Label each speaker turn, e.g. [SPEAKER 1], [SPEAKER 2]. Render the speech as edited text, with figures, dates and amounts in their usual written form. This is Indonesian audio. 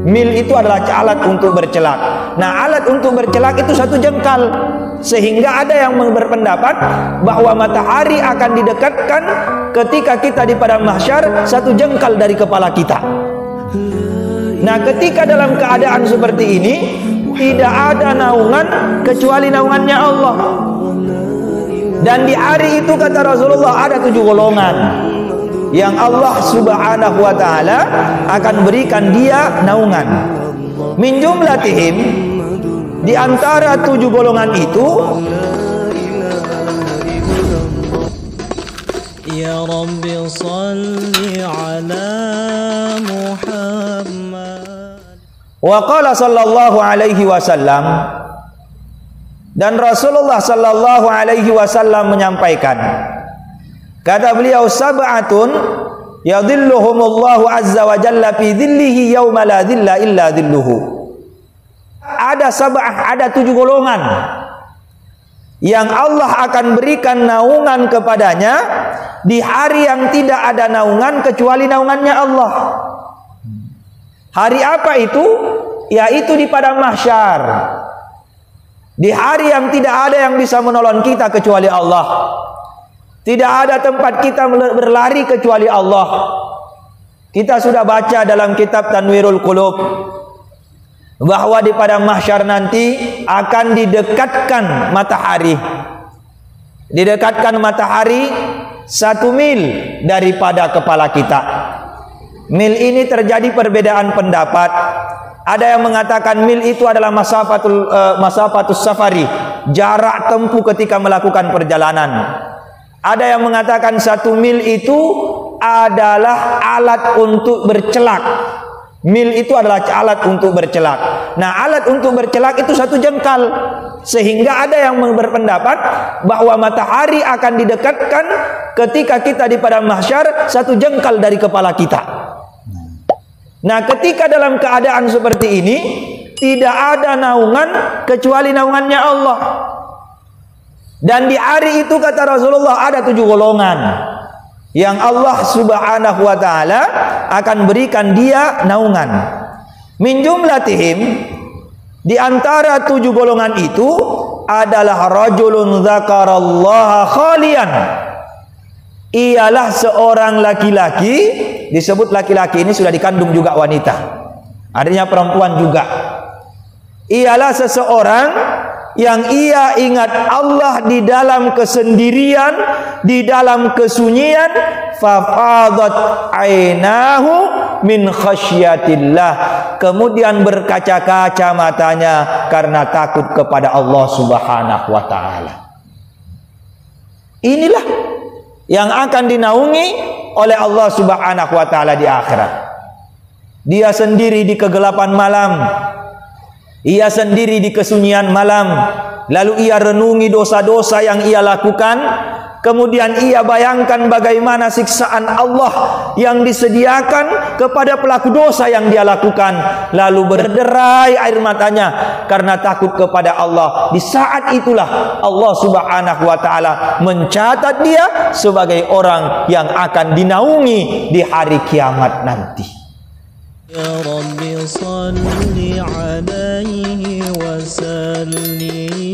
[SPEAKER 1] Mil itu adalah alat untuk bercelak. Nah, alat untuk bercelak itu 1 jengkal. Sehingga ada yang berpendapat bahwa matahari akan didekatkan ketika kita di padang mahsyar 1 jengkal dari kepala kita. Nah, ketika dalam keadaan seperti ini tidak ada naungan kecuali naungannya Allah. Dan di hari itu kata Rasulullah ada 7 golongan yang Allah subhanahu wa ta'ala akan berikan dia naungan. Min jumlatihim, di antara 7 golongan itu, Ya Rabbi salli ala Muhammad. Wa qala sallallahu alaihi wasallam, dan Rasulullah sallallahu alaihi wasallam menyampaikan, kata beliau, sab'atun yadhilluhumullahu azza wa jalla fi dhillihi yauma la dhilla illa dhilluhu. Ada 7 golongan yang Allah akan berikan naungan kepadanya di hari yang tidak ada naungan kecuali naungannya Allah. Hari apa itu? Yaitu di padang mahsyar. Di hari yang tidak ada yang bisa menolong kita kecuali Allah. Tidak ada tempat kita berlari kecuali Allah. Kita sudah baca dalam kitab Tanwirul Qulub bahwa di padang mahsyar nanti akan didekatkan matahari. Didekatkan matahari 1 mil daripada kepala kita. Mil ini terjadi perbedaan pendapat. Ada yang mengatakan mil itu adalah masafatus safari, jarak tempuh ketika melakukan perjalanan. Ada yang mengatakan 1 mil itu adalah alat untuk bercelak. Mil itu adalah alat untuk bercelak. Nah, alat untuk bercelak itu 1 jengkal. Sehingga ada yang berpendapat bahwa matahari akan didekatkan ketika kita di padang mahsyar 1 jengkal dari kepala kita. Nah, ketika dalam keadaan seperti ini tidak ada naungan kecuali naungannya Allah. Dan di hari itu kata Rasulullah ada 7 golongan yang Allah subhanahu wa ta'ala akan berikan dia naungan. Min jumlatihim, di antara 7 golongan itu adalah rajulun dzakarallaha khalian. Ialah seorang laki-laki, disebut laki-laki ini sudah dikandung juga wanita, artinya perempuan juga. Ialah seseorang yang ia ingat Allah di dalam kesendirian, di dalam kesunyian, fafadat ainahu min khasyatillah, kemudian berkaca-kaca matanya karena takut kepada Allah subhanahu wa ta'ala. Inilah yang akan dinaungi oleh Allah subhanahu wa ta'ala di akhirat. Dia sendiri di kegelapan malam, ia sendiri di kesunyian malam, lalu ia renungi dosa-dosa yang ia lakukan, kemudian ia bayangkan bagaimana siksaan Allah yang disediakan kepada pelaku dosa yang dia lakukan, lalu berderai air matanya karena takut kepada Allah. Di saat itulah Allah subhanahu wa ta'ala mencatat dia sebagai orang yang akan dinaungi di hari kiamat nanti. Ya Rabbi salli alaihi wa sallim.